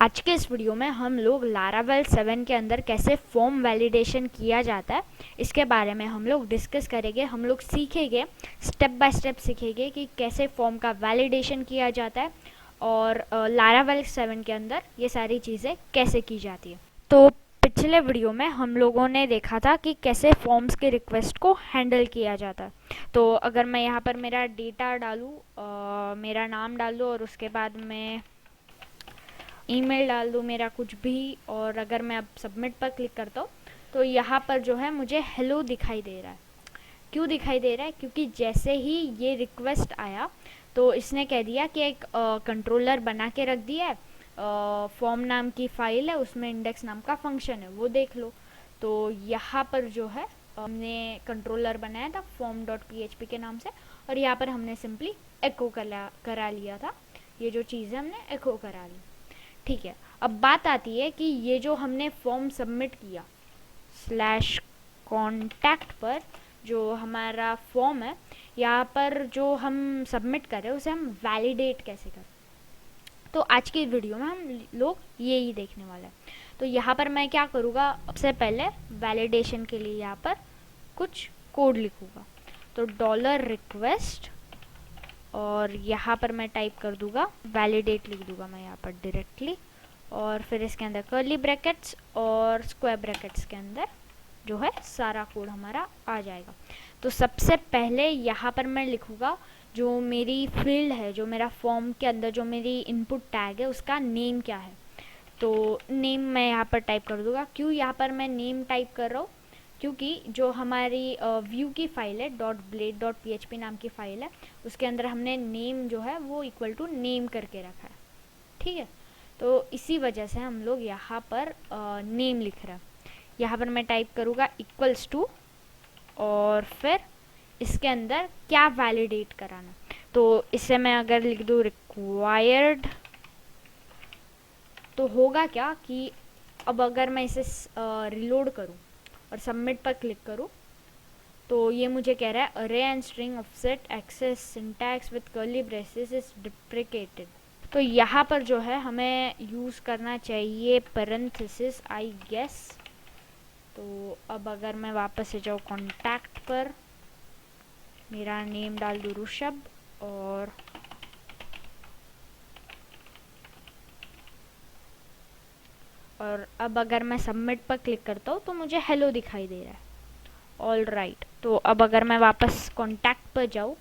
आज के इस वीडियो में हम लोग लारावेल 7 के अंदर कैसे फॉर्म वैलिडेशन किया जाता है इसके बारे में हम लोग डिस्कस करेंगे। हम लोग सीखेंगे, स्टेप बाय स्टेप सीखेंगे कि कैसे फॉर्म का वैलिडेशन किया जाता है और लारावेल 7 के अंदर ये सारी चीज़ें कैसे की जाती है। तो पिछले वीडियो में हम लोगों ने देखा था कि कैसे फॉर्म्स के रिक्वेस्ट को हैंडल किया जाता है। तो अगर मैं यहाँ पर मेरा डेटा डालूँ, मेरा नाम डाल दूँ और उसके बाद मैं ईमेल डाल दूँ मेरा कुछ भी, और अगर मैं अब सबमिट पर क्लिक करता हूँ तो यहाँ पर जो है मुझे हेलो दिखाई दे रहा है। क्यों दिखाई दे रहा है? क्योंकि जैसे ही ये रिक्वेस्ट आया तो इसने कह दिया कि एक कंट्रोलर बना के रख दिया है, फॉर्म नाम की फाइल है, उसमें इंडेक्स नाम का फंक्शन है, वो देख लो। तो यहाँ पर जो है हमने कंट्रोलर बनाया था फॉर्म डॉट php के नाम से, और यहाँ पर हमने सिंपली एको करा लिया था। ये जो चीज़ है हमने एको करा ली। ठीक है, अब बात आती है कि ये जो हमने फॉर्म सबमिट किया स्लैश कॉन्टैक्ट पर, जो हमारा फॉर्म है यहाँ पर जो हम सबमिट कर रहे हैं उसे हम वैलिडेट कैसे करें। तो आज की वीडियो में हम लोग ये ही देखने वाले हैं। तो यहाँ पर मैं क्या करूँगा, सबसे पहले वैलिडेशन के लिए यहाँ पर कुछ कोड लिखूँगा। तो $request और यहाँ पर मैं टाइप कर दूँगा वैलिडेट, लिख दूँगा मैं यहाँ पर डायरेक्टली, और फिर इसके अंदर कर्ली ब्रैकेट्स और स्क्वायर ब्रैकेट्स के अंदर जो है सारा कोड हमारा आ जाएगा। तो सबसे पहले यहाँ पर मैं लिखूँगा जो मेरी फील्ड है, जो मेरा फॉर्म के अंदर जो मेरी इनपुट टैग है उसका नेम क्या है। तो नेम मैं यहाँ पर टाइप कर दूँगा। क्यों यहाँ पर मैं नेम टाइप कर रहा हूँ? क्योंकि जो हमारी व्यू की फाइल है .blade.php नाम की फाइल है, उसके अंदर हमने नेम जो है वो इक्वल टू नेम करके रखा है। ठीक है, तो इसी वजह से हम लोग यहाँ पर नेम लिख रहे हैं। यहाँ पर मैं टाइप करूँगा इक्वल्स टू, और फिर इसके अंदर क्या वैलिडेट कराना। तो इसे मैं अगर लिख दूँ रिक्वायर्ड, तो होगा क्या कि अब अगर मैं इसे रिलोड करूँ और सबमिट पर क्लिक करूँ तो ये मुझे कह रहा है अरे and string offset access syntax with curly braces is deprecated. तो यहाँ पर जो है हमें यूज़ करना चाहिए पैरेंथेसिस आई गेस। तो अब अगर मैं वापस से जाऊँ कॉन्टैक्ट पर, मेरा नेम डाल दूँ ऋषभ, और अब अगर मैं सबमिट पर क्लिक करता हूँ तो मुझे हेलो दिखाई दे रहा है। ऑल राइट, तो अब अगर मैं वापस कॉन्टैक्ट पर जाऊँ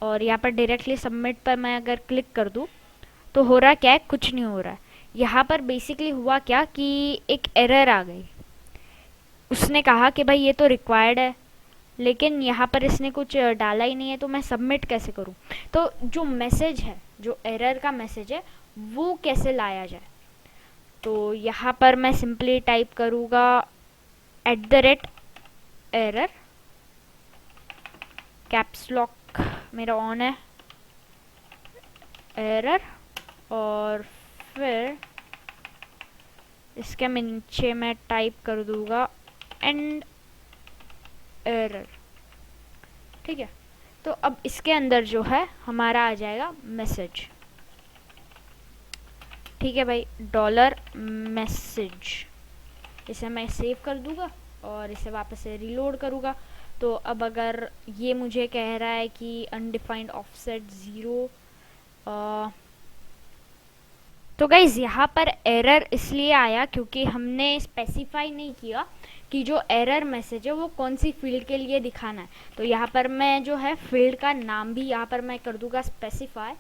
और यहाँ पर डायरेक्टली सबमिट पर मैं अगर क्लिक कर दूँ तो हो रहा क्या है? कुछ नहीं हो रहा है। यहाँ पर बेसिकली हुआ क्या कि एक एरर आ गई। उसने कहा कि भाई ये तो रिक्वायर्ड है, लेकिन यहाँ पर इसने कुछ डाला ही नहीं है, तो मैं सबमिट कैसे करूँ? तो जो मैसेज है, जो एरर का मैसेज है, वो कैसे लाया जाए? तो यहाँ पर मैं सिंपली टाइप करूँगा @error, कैप्स लॉक मेरा ऑन है, एरर, और फिर इसके नीचे मैं टाइप कर दूँगा एंड एरर। ठीक है, तो अब इसके अंदर जो है हमारा आ जाएगा मैसेज। ठीक है भाई, $मैसेज, इसे मैं सेव कर दूंगा और इसे वापस से रिलोड करूँगा। तो अब अगर ये मुझे कह रहा है कि अनडिफाइंड ऑफसेट 0, तो गाइज यहाँ पर एरर इसलिए आया क्योंकि हमने स्पेसिफाई नहीं किया कि जो एरर मैसेज है वो कौन सी फील्ड के लिए दिखाना है। तो यहाँ पर मैं जो है फील्ड का नाम भी यहाँ पर मैं कर दूंगा स्पेसिफाई,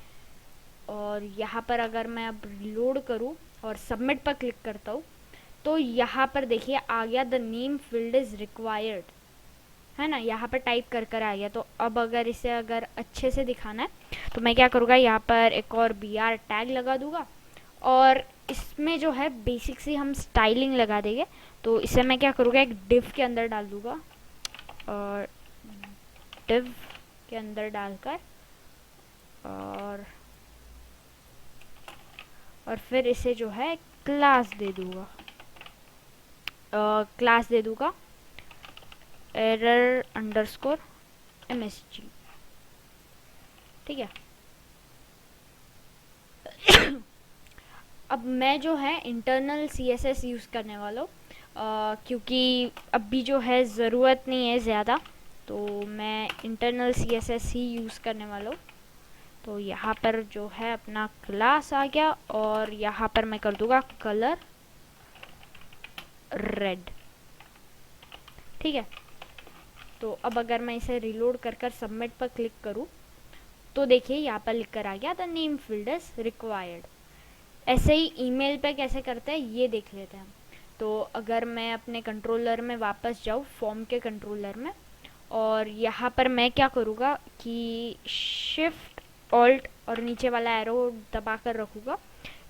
और यहाँ पर अगर मैं अब रिलोड करूँ और सबमिट पर क्लिक करता हूँ तो यहाँ पर देखिए आ गया the name field is required, है ना, यहाँ पर टाइप कर आ गया। तो अब अगर इसे अगर अच्छे से दिखाना है तो मैं क्या करूँगा, यहाँ पर एक और BR टैग लगा दूंगा, और इसमें जो है बेसिक सी हम स्टाइलिंग लगा देंगे। तो इसे मैं क्या करूँगा, एक डिव के अंदर डाल दूँगा, और डिव के अंदर डालकर और फिर इसे जो है क्लास दे दूँगा, क्लास दे दूँगा error_msg। ठीक है, अब मैं जो है इंटरनल CSS यूज़ करने वाला हूँ, क्योंकि अभी जो है ज़रूरत नहीं है ज़्यादा, तो मैं इंटरनल CSS ही यूज़ करने वाला हूँ। तो यहाँ पर जो है अपना क्लास आ गया और यहाँ पर मैं कर दूँगा कलर रेड। ठीक है, तो अब अगर मैं इसे रिलोड कर सबमिट पर क्लिक करूँ तो देखिए यहाँ पर लिख कर आ गया the name field is required. ऐसे ही ईमेल पे कैसे करते हैं ये देख लेते हैं। तो अगर मैं अपने कंट्रोलर में वापस जाऊँ, फॉर्म के कंट्रोलर में, और यहाँ पर मैं क्या करूँगा कि शिफ्ट ऑल्ट और नीचे वाला एरो दबा कर रखूँगा।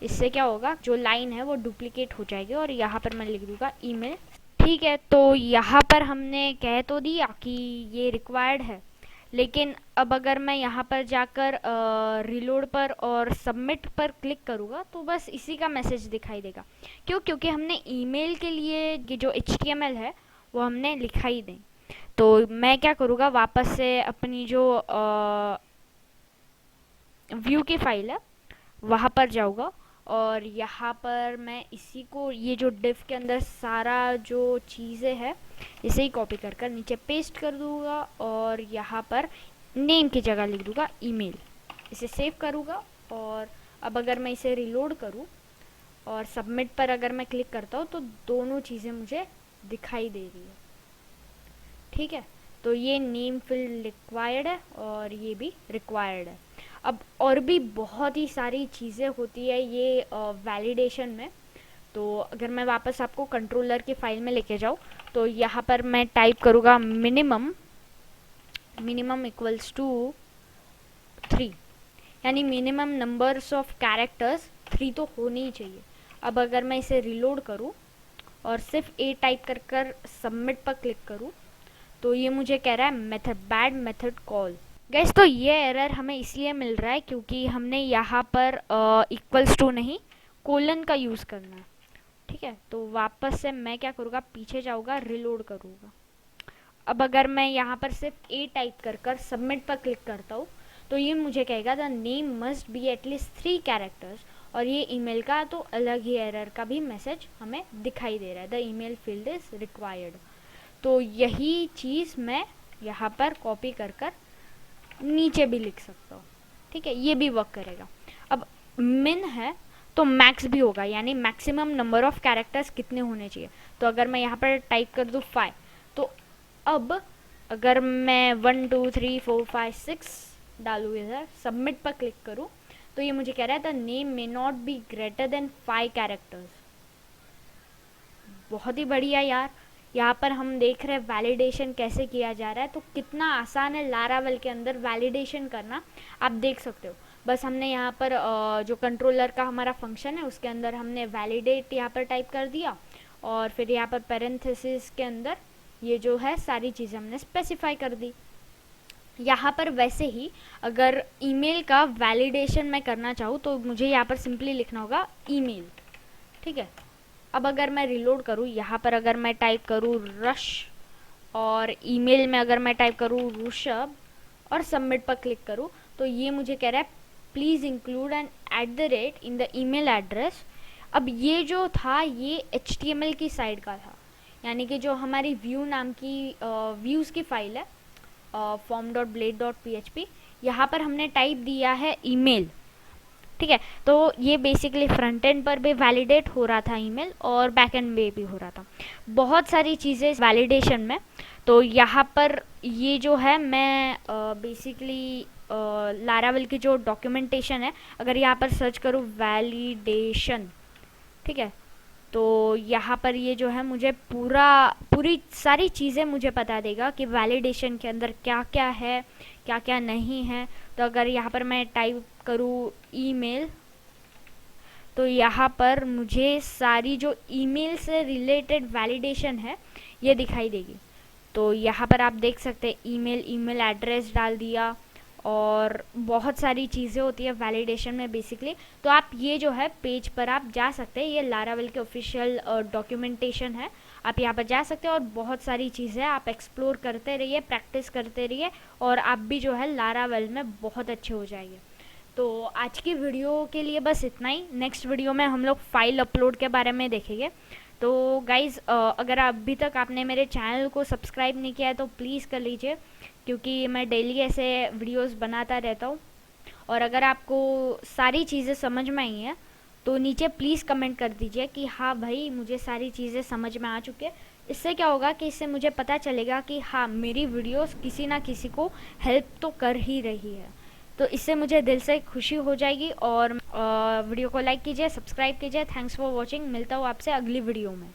इससे क्या होगा, जो लाइन है वो डुप्लीकेट हो जाएगी और यहाँ पर मैं लिख दूँगा ईमेल। ठीक है, तो यहाँ पर हमने कह तो दिया कि ये रिक्वायर्ड है, लेकिन अब अगर मैं यहाँ पर जाकर रिलोड पर और सबमिट पर क्लिक करूँगा तो बस इसी का मैसेज दिखाई देगा। क्यों? क्योंकि हमने ईमेल के लिए ये जो HTML है वो हमने लिखा ही नहीं। तो मैं क्या करूँगा, वापस से अपनी जो व्यू की फाइल है वहाँ पर जाऊँगा और यहाँ पर मैं इसी को, ये जो डिव के अंदर सारा जो चीज़ें हैं इसे ही कॉपी कर नीचे पेस्ट कर दूँगा और यहाँ पर नेम की जगह लिख दूँगा ईमेल। इसे सेव करूँगा और अब अगर मैं इसे रिलोड करूँ और सबमिट पर अगर मैं क्लिक करता हूँ तो दोनों चीज़ें मुझे दिखाई दे रही है। ठीक है, तो ये नेम फील्ड रिक्वायर्ड है और ये भी रिक्वायर्ड है। अब और भी बहुत ही सारी चीज़ें होती है ये वैलिडेशन में। तो अगर मैं वापस आपको कंट्रोलर की फाइल में लेके जाऊँ तो यहाँ पर मैं टाइप करूँगा मिनिमम इक्वल्स टू 3, यानी मिनिमम नंबर्स ऑफ कैरेक्टर्स 3 तो होने ही चाहिए। अब अगर मैं इसे रिलोड करूँ और सिर्फ A टाइप कर सबमिट पर क्लिक करूँ तो ये मुझे कह रहा है method bad method call. Gas, तो ये एरर हमें इसलिए मिल रहा है क्योंकि हमने यहाँ पर इक्वल्स टू नहीं कोलन का यूज़ करना है। ठीक है, तो वापस से मैं क्या करूँगा, पीछे जाऊँगा, रिलोड करूँगा। अब अगर मैं यहाँ पर सिर्फ A टाइप कर सबमिट पर क्लिक करता हूँ तो ये मुझे कहेगा the name must be at least 3 characters, और ये ईमेल का तो अलग ही एरर का भी मैसेज हमें दिखाई दे रहा है, the email field is required. तो यही चीज़ मैं यहाँ पर कॉपी कर नीचे भी लिख सकता हूँ। ठीक है, ये भी वर्क करेगा। अब मिन है तो मैक्स भी होगा, यानी मैक्सिमम नंबर ऑफ कैरेक्टर्स कितने होने चाहिए। तो अगर मैं यहाँ पर टाइप कर दूँ 5, तो अब अगर मैं 1 2 3 4 5 6 डालूँ इधर, सबमिट पर क्लिक करूँ तो ये मुझे कह रहा है the name may not be greater than 5 characters. बहुत ही बढ़िया यार। यहाँ पर हम देख रहे हैं वैलिडेशन कैसे किया जा रहा है, तो कितना आसान है लारावेल के अंदर वैलिडेशन करना, आप देख सकते हो। बस हमने यहाँ पर जो कंट्रोलर का हमारा फंक्शन है उसके अंदर हमने वैलिडेट यहाँ पर टाइप कर दिया और फिर यहाँ पर पैरेंथेसिस के अंदर ये जो है सारी चीज़ें हमने स्पेसिफाई कर दी। यहाँ पर वैसे ही अगर ईमेल का वैलिडेशन मैं करना चाहूँ तो मुझे यहाँ पर सिंपली लिखना होगा ईमेल। ठीक है, अब अगर मैं रिलोड करूँ, यहाँ पर अगर मैं टाइप करूँ रश और ईमेल में अगर मैं टाइप करूँ ऋषभ और सबमिट पर क्लिक करूँ तो ये मुझे कह रहा है please include an @ in the email address. अब ये जो था ये HTML की साइड का था, यानी कि जो हमारी व्यू नाम की व्यूज़ की फाइल है form.blade.php, यहाँ पर हमने टाइप दिया है ईमेल। ठीक है, तो ये बेसिकली फ्रंट एंड पर भी वैलिडेट हो रहा था ईमेल और बैक एंड में भी हो रहा था, बहुत सारी चीज़ें वैलिडेशन में। तो यहाँ पर ये जो है मैं बेसिकली लारावेल की जो डॉक्यूमेंटेशन है, अगर यहाँ पर सर्च करूँ वैलिडेशन, ठीक है, तो यहाँ पर ये जो है मुझे पूरी सारी चीज़ें मुझे बता देगा कि वैलिडेशन के अंदर क्या क्या है क्या क्या नहीं है। तो अगर यहाँ पर मैं टाइप करूँ ईमेल तो यहाँ पर मुझे सारी जो ईमेल से रिलेटेड वैलिडेशन है ये दिखाई देगी। तो यहाँ पर आप देख सकते हैं ईमेल एड्रेस डाल दिया और बहुत सारी चीज़ें होती है वैलिडेशन में बेसिकली। तो आप ये जो है पेज पर आप जा सकते हैं, ये लारावेल के ऑफिशियल डॉक्यूमेंटेशन है, आप यहाँ पर जा सकते हैं और बहुत सारी चीज़ें आप एक्सप्लोर करते रहिए, प्रैक्टिस करते रहिए और आप भी जो है लारावेल में बहुत अच्छे हो जाएंगे। तो आज की वीडियो के लिए बस इतना ही। नेक्स्ट वीडियो में हम लोग फाइल अपलोड के बारे में देखेंगे। तो गाइज़, अगर अभी तक आपने मेरे चैनल को सब्सक्राइब नहीं किया है तो प्लीज़ कर लीजिए, क्योंकि मैं डेली ऐसे वीडियोस बनाता रहता हूँ। और अगर आपको सारी चीज़ें समझ में आई हैं तो नीचे प्लीज़ कमेंट कर दीजिए कि हाँ भाई, मुझे सारी चीज़ें समझ में आ चुकी है। इससे क्या होगा कि इससे मुझे पता चलेगा कि हाँ, मेरी वीडियोस किसी ना किसी को हेल्प तो कर ही रही है। तो इससे मुझे दिल से खुशी हो जाएगी। और वीडियो को लाइक कीजिए, सब्सक्राइब कीजिए। Thanks for watching. मिलता हूँ आपसे अगली वीडियो में।